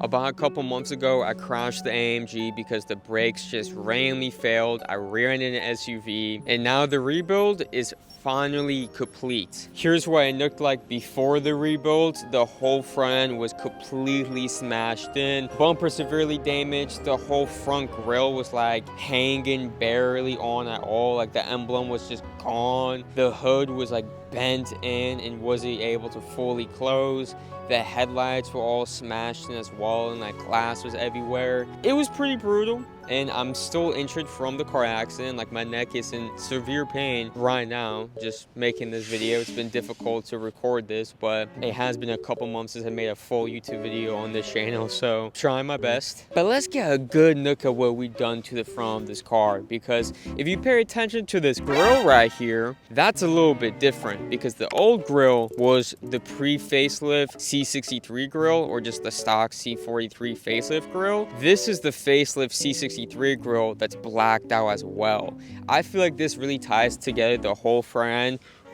About a couple months ago, I crashed the AMG because the brakes just randomly failed. I rear-ended an SUV, and now the rebuild is finally complete. Here's what it looked like before the rebuild. The whole front end was completely smashed in, bumper severely damaged, the whole front grille was like hanging barely on at all, like the emblem was just gone. The hood was like bent in and wasn't able to fully close. The headlights were all smashed in as well, and like glass was everywhere. It was pretty brutal, and I'm still injured from the car accident. Like my neck is in severe pain right now just making this video. It's been difficult to record this, but it has been a couple months since I made a full YouTube video on this channel, so trying my best. But let's get a good look at what we've done to the front of this car, because if you pay attention to this grille right here, that's a little bit different, because the old grille was the pre-facelift C43 grille, or just the stock C43 facelift grille. This is the facelift C63 grille that's blacked out as well. I feel like this really ties together the whole front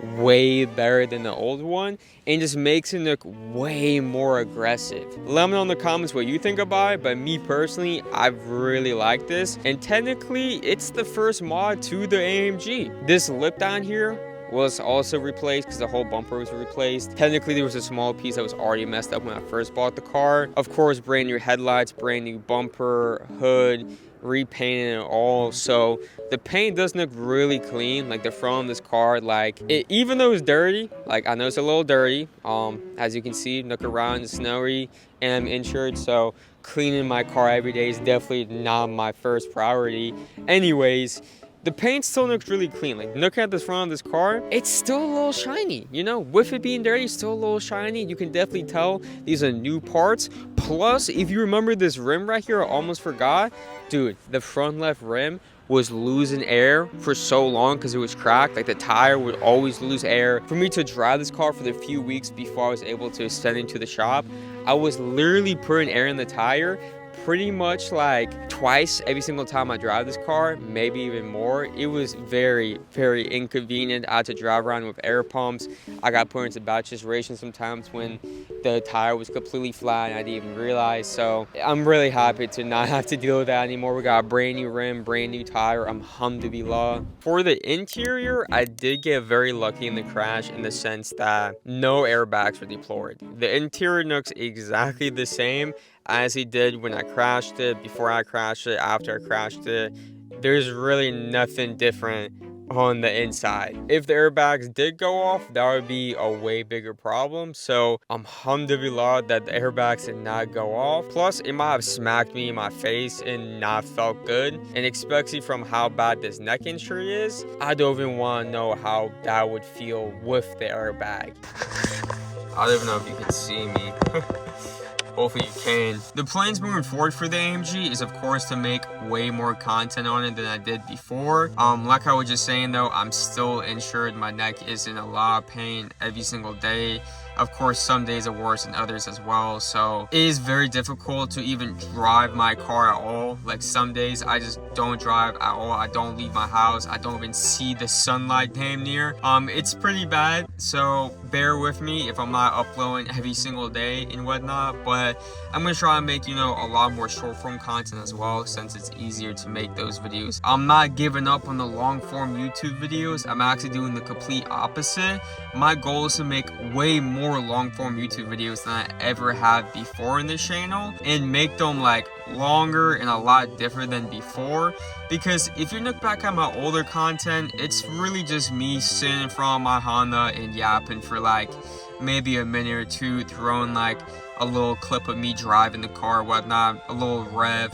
end way better than the old one, and just makes it look way more aggressive. Let me know in the comments what you think about it, but me personally, I really like this, and technically it's the first mod to the AMG. This lip down here was also replaced because the whole bumper was replaced. Technically, there was a small piece that was already messed up when I first bought the car. Of course, brand new headlights, brand new bumper, hood, repainted it all. So the paint does look really clean. Like the front of this car, like even though it's dirty, like I know it's a little dirty. As you can see, look around, it's snowy and I'm insured, so cleaning my car every day is definitely not my first priority. Anyways, the paint still looks really clean. Like, look at the front of this car, it's still a little shiny, you know, with it being dirty, still a little shiny. You can definitely tell these are new parts. Plus, if you remember this rim right here, I almost forgot, dude, the front left rim was losing air for so long because it was cracked. Like the tire would always lose air. For me to drive this car for the few weeks before I was able to send it to the shop, I was literally putting air in the tire pretty much like twice every single time I drive this car, maybe even more. It was very, very inconvenient. I had to drive around with air pumps. I got put into bad situations sometimes when the tire was completely flat and I didn't even realize. So I'm really happy to not have to deal with that anymore. We got a brand new rim, brand new tire. Alhamdulillah. For the interior, I did get very lucky in the crash in the sense that no airbags were deployed. The interior looks exactly the same as it did when I crashed it, before I crashed it, after I crashed it. There's really nothing different on the inside. If the airbags did go off, that would be a way bigger problem. So alhamdulillah that the airbags did not go off. Plus, it might have smacked me in my face and not felt good. And especially from how bad this neck injury is, I don't even want to know how that would feel with the airbag. I don't even know if you can see me. Hopefully you can. The plans moving forward for the AMG is of course to make way more content on it than I did before. Like I was just saying though, I'm still insured. My neck is in a lot of pain every single day. Of course, some days are worse than others as well. So it is very difficult to even drive my car at all. Like some days I just don't drive at all. I don't leave my house. I don't even see the sunlight damn near. It's pretty bad. So bear with me if I'm not uploading every single day and whatnot. But I'm going to try and make, you know, a lot more short form content as well, since it's easier to make those videos. I'm not giving up on the long form YouTube videos. I'm actually doing the complete opposite. My goal is to make way more long form YouTube videos than I ever have before in this channel, and make them like longer and a lot different than before. Because if you look back at my older content, it's really just me sitting in front of my Honda and yapping for like maybe a minute or two, throwing like a little clip of me driving the car or whatnot, a little rev.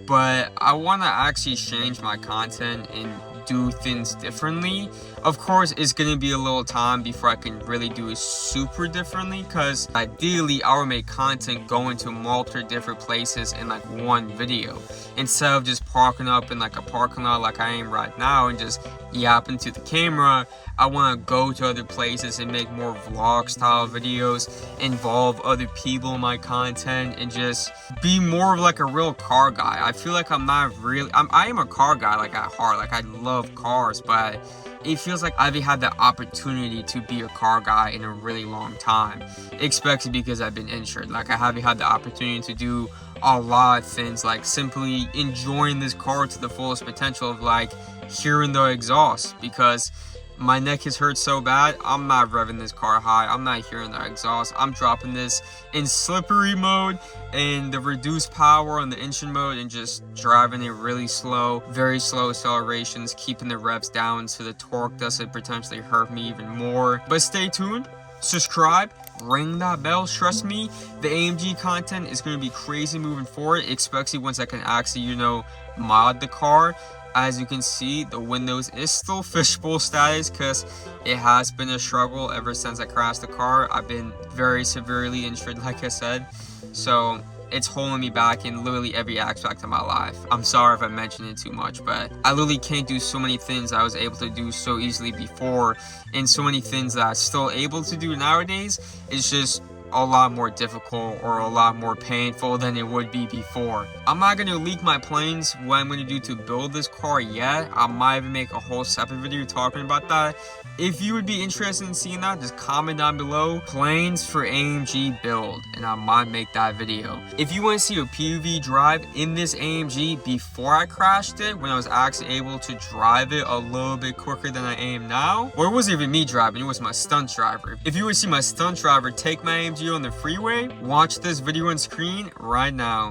But I want to actually change my content and do things differently. Of course, it's gonna be a little time before I can really do it super differently, because ideally I would make content going to multiple different places in like one video, instead of just parking up in like a parking lot like I am right now and just yapping to the camera. I want to go to other places and make more vlog style videos, involve other people in my content, and just be more of like a real car guy. I feel like I'm not really, I am a car guy like at heart. Like I love love cars, but it feels like I haven't had the opportunity to be a car guy in a really long time, especially because I've been injured. Like, I haven't had the opportunity to do a lot of things, like simply enjoying this car to the fullest potential of like hearing the exhaust, because my neck has hurt so bad. I'm not revving this car high. I'm not hearing the exhaust. I'm dropping this in slippery mode and the reduced power on the engine mode and just driving it really slow, very slow accelerations, keeping the revs down so the torque doesn't potentially hurt me even more. But stay tuned, subscribe, ring that bell. Trust me, the AMG content is going to be crazy moving forward, especially once I can actually, you know, mod the car. As you can see, the Windows is still fishbowl status because it has been a struggle ever since I crashed the car. I've been very severely injured, like I said, so it's holding me back in literally every aspect of my life. I'm sorry if I mentioned it too much, but I literally can't do so many things I was able to do so easily before, and so many things that I'm still able to do nowadays. It's just a lot more difficult or a lot more painful than it would be before. I'm not going to leak my plans, what I'm going to do to build this car yet. I might even make a whole separate video talking about that. If you would be interested in seeing that, just comment down below plans for AMG build and I might make that video. If you want to see a POV drive in this AMG before I crashed it, when I was actually able to drive it a little bit quicker than I am now, or it wasn't even me driving, it was my stunt driver. If you would see my stunt driver take my AMG on the freeway, watch this video on screen right now.